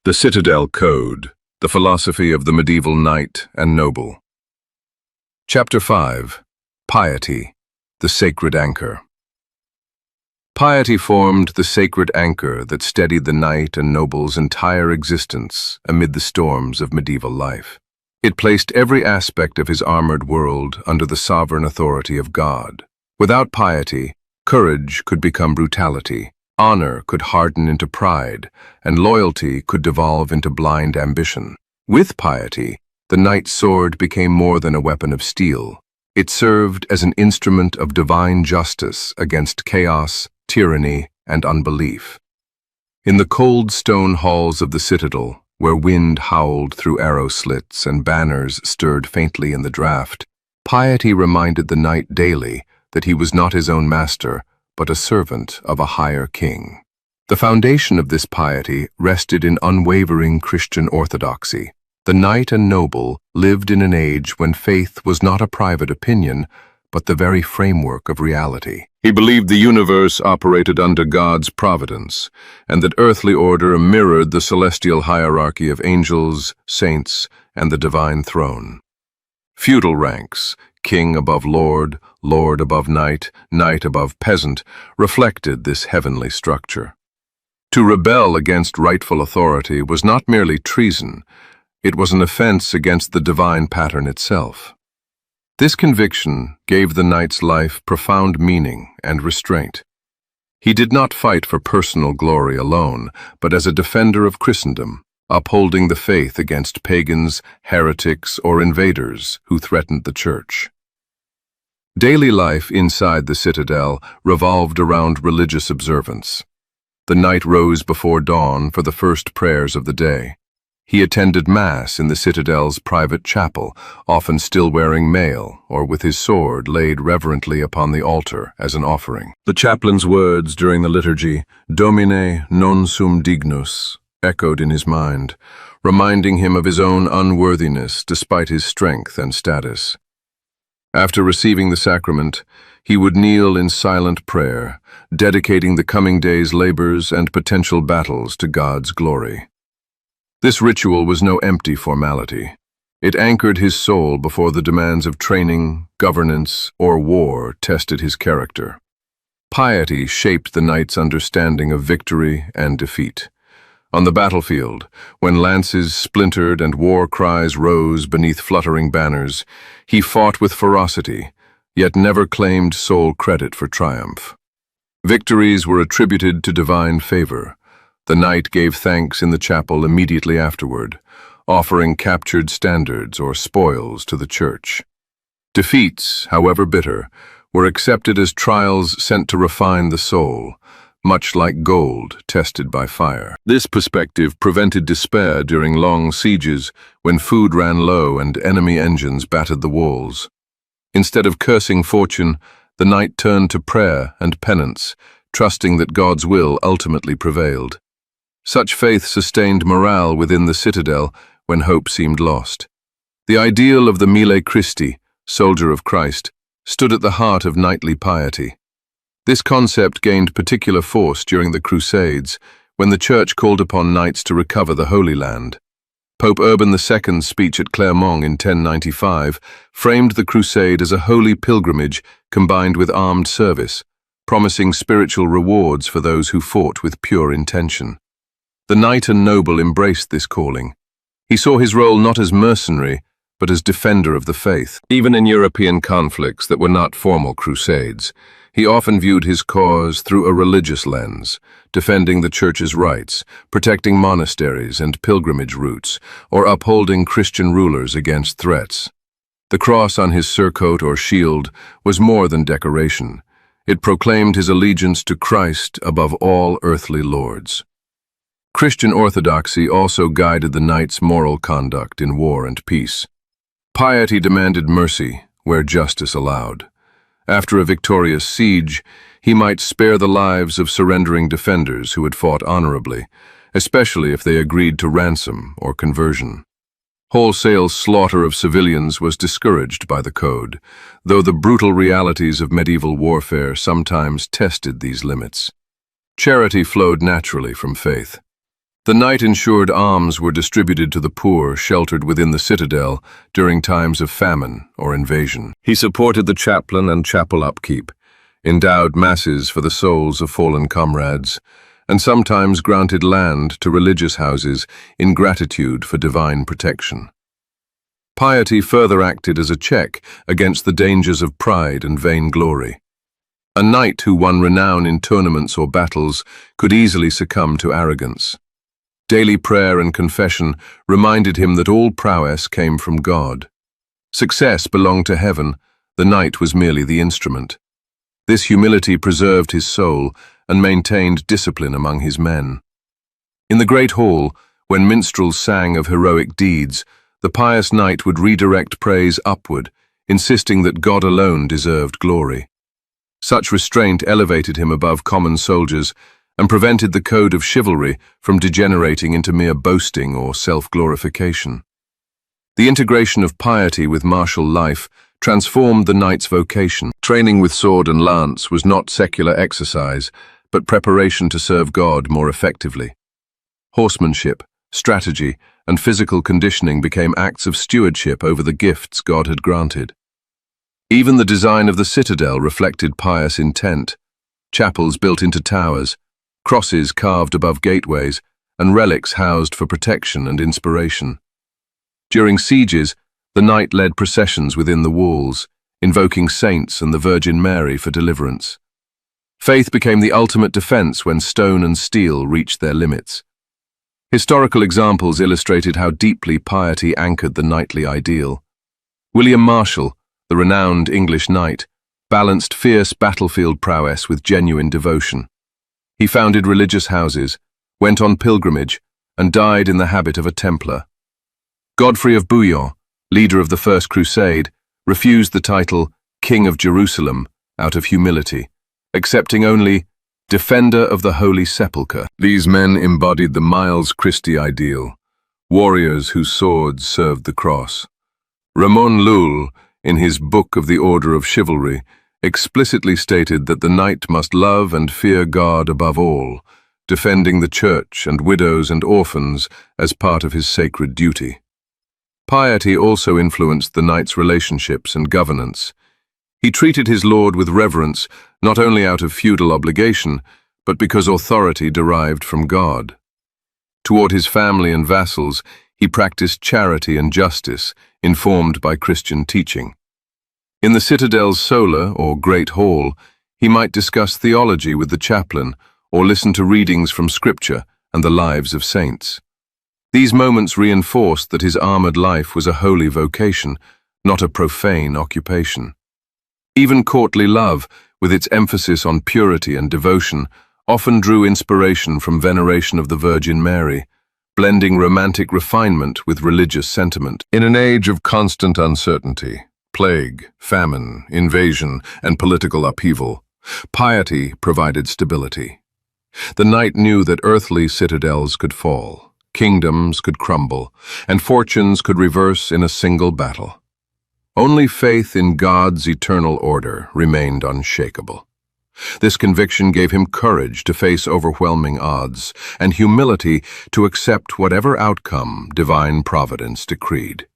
The Citadel Code, the philosophy of the medieval knight and noble. Chapter 5. Piety, the sacred anchor. Piety formed the sacred anchor that steadied the knight and noble's entire existence amid the storms of medieval life. It placed every aspect of his armored world under the sovereign authority of God. Without piety, courage could become brutality, honor could harden into pride, and loyalty could devolve into blind ambition. With piety, the knight's sword became more than a weapon of steel. It served as an instrument of divine justice against chaos, tyranny, and unbelief. In the cold stone halls of the Citadel, where wind howled through arrow slits and banners stirred faintly in the draught, piety reminded the knight daily that he was not his own master, but a servant of a higher king. The foundation of this piety rested in unwavering Christian orthodoxy. The knight and noble lived in an age when faith was not a private opinion, but the very framework of reality. He believed the universe operated under God's providence, and that earthly order mirrored the celestial hierarchy of angels, saints, and the divine throne. Feudal ranks, king above lord, lord above knight, knight above peasant, reflected this heavenly structure. To rebel against rightful authority was not merely treason, it was an offense against the divine pattern itself. This conviction gave the knight's life profound meaning and restraint. He did not fight for personal glory alone, but as a defender of Christendom, upholding the faith against pagans, heretics, or invaders who threatened the church. Daily life inside the Citadel revolved around religious observance. The knight rose before dawn for the first prayers of the day. He attended Mass in the Citadel's private chapel, often still wearing mail or with his sword laid reverently upon the altar as an offering. The chaplain's words during the liturgy, "Domine non sum dignus," echoed in his mind, reminding him of his own unworthiness despite his strength and status. After receiving the sacrament, he would kneel in silent prayer, dedicating the coming day's labors and potential battles to God's glory. This ritual was no empty formality. It anchored his soul before the demands of training, governance, or war tested his character. Piety shaped the knight's understanding of victory and defeat. On the battlefield, when lances splintered and war cries rose beneath fluttering banners, he fought with ferocity, yet never claimed sole credit for triumph. Victories were attributed to divine favor. The knight gave thanks in the chapel immediately afterward, offering captured standards or spoils to the church. Defeats, however bitter, were accepted as trials sent to refine the soul, much like gold tested by fire. This perspective prevented despair during long sieges when food ran low and enemy engines battered the walls. Instead of cursing fortune, the knight turned to prayer and penance, trusting that God's will ultimately prevailed. Such faith sustained morale within the Citadel when hope seemed lost. The ideal of the Mille Christi, soldier of Christ, stood at the heart of knightly piety. This concept gained particular force during the Crusades, when the Church called upon knights to recover the Holy Land. Pope Urban II's speech at Clermont in 1095 framed the crusade as a holy pilgrimage combined with armed service, promising spiritual rewards for those who fought with pure intention. The knight and noble embraced this calling. He saw his role not as mercenary, but as defender of the faith. Even in European conflicts that were not formal crusades, he often viewed his cause through a religious lens, defending the Church's rights, protecting monasteries and pilgrimage routes, or upholding Christian rulers against threats. The cross on his surcoat or shield was more than decoration. It proclaimed his allegiance to Christ above all earthly lords. Christian orthodoxy also guided the knight's moral conduct in war and peace. Piety demanded mercy where justice allowed. After a victorious siege, he might spare the lives of surrendering defenders who had fought honorably, especially if they agreed to ransom or conversion. Wholesale slaughter of civilians was discouraged by the code, though the brutal realities of medieval warfare sometimes tested these limits. Charity flowed naturally from faith. The knight ensured alms were distributed to the poor sheltered within the citadel during times of famine or invasion. He supported the chaplain and chapel upkeep, endowed masses for the souls of fallen comrades, and sometimes granted land to religious houses in gratitude for divine protection. Piety further acted as a check against the dangers of pride and vainglory. A knight who won renown in tournaments or battles could easily succumb to arrogance. Daily prayer and confession reminded him that all prowess came from God. Success belonged to heaven, the knight was merely the instrument. This humility preserved his soul and maintained discipline among his men. In the great hall, when minstrels sang of heroic deeds, the pious knight would redirect praise upward, insisting that God alone deserved glory. Such restraint elevated him above common soldiers and prevented the code of chivalry from degenerating into mere boasting or self-glorification. The integration of piety with martial life transformed the knight's vocation. Training with sword and lance was not secular exercise, but preparation to serve God more effectively. Horsemanship, strategy, and physical conditioning became acts of stewardship over the gifts God had granted. Even the design of the citadel reflected pious intent. Chapels built into towers, crosses carved above gateways, and relics housed for protection and inspiration. During sieges, the knight led processions within the walls, invoking saints and the Virgin Mary for deliverance. Faith became the ultimate defense when stone and steel reached their limits. Historical examples illustrated how deeply piety anchored the knightly ideal. William Marshall, the renowned English knight, balanced fierce battlefield prowess with genuine devotion. He founded religious houses, went on pilgrimage, and died in the habit of a Templar. Godfrey of Bouillon, leader of the First Crusade, refused the title King of Jerusalem out of humility, accepting only Defender of the Holy Sepulchre. These men embodied the Miles Christi ideal, warriors whose swords served the cross. Ramon Llull, in his Book of the Order of Chivalry, explicitly stated that the knight must love and fear God above all, defending the church and widows and orphans as part of his sacred duty. Piety also influenced the knight's relationships and governance. He treated his lord with reverence, not only out of feudal obligation, but because authority derived from God. Toward his family and vassals, he practiced charity and justice, informed by Christian teaching. In the Citadel's solar, or Great Hall, he might discuss theology with the chaplain or listen to readings from Scripture and the lives of saints. These moments reinforced that his armored life was a holy vocation, not a profane occupation. Even courtly love, with its emphasis on purity and devotion, often drew inspiration from veneration of the Virgin Mary, blending romantic refinement with religious sentiment. In an age of constant uncertainty, plague, famine, invasion, and political upheaval, piety provided stability. The knight knew that earthly citadels could fall, kingdoms could crumble, and fortunes could reverse in a single battle. Only faith in God's eternal order remained unshakable. This conviction gave him courage to face overwhelming odds and humility to accept whatever outcome divine providence decreed.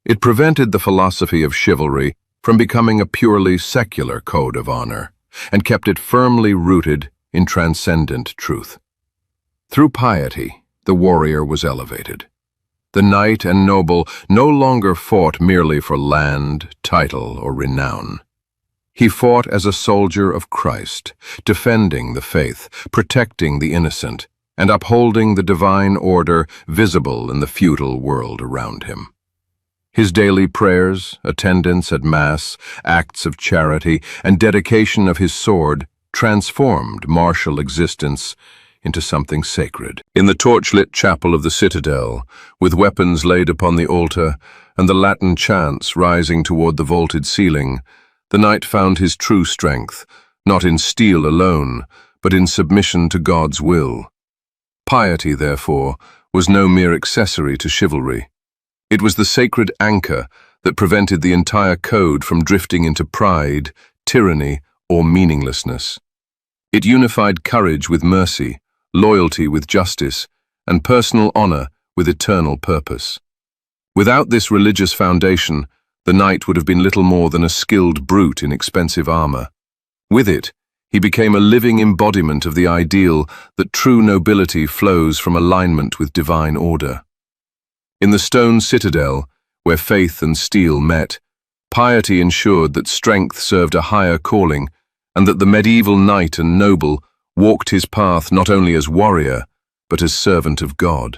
It prevented the philosophy of chivalry from becoming a purely secular code of honor, and kept it firmly rooted in transcendent truth. Through piety, the warrior was elevated. The knight and noble no longer fought merely for land, title, or renown. He fought as a soldier of Christ, defending the faith, protecting the innocent, and upholding the divine order visible in the feudal world around him. His daily prayers, attendance at Mass, acts of charity, and dedication of his sword transformed martial existence into something sacred. In the torchlit chapel of the Citadel, with weapons laid upon the altar and the Latin chants rising toward the vaulted ceiling, the knight found his true strength, not in steel alone, but in submission to God's will. Piety, therefore, was no mere accessory to chivalry. It was the sacred anchor that prevented the entire code from drifting into pride, tyranny, or meaninglessness. It unified courage with mercy, loyalty with justice, and personal honor with eternal purpose. Without this religious foundation, the knight would have been little more than a skilled brute in expensive armor. With it, he became a living embodiment of the ideal that true nobility flows from alignment with divine order. In the stone citadel, where faith and steel met, piety ensured that strength served a higher calling, and that the medieval knight and noble walked his path not only as warrior, but as servant of God.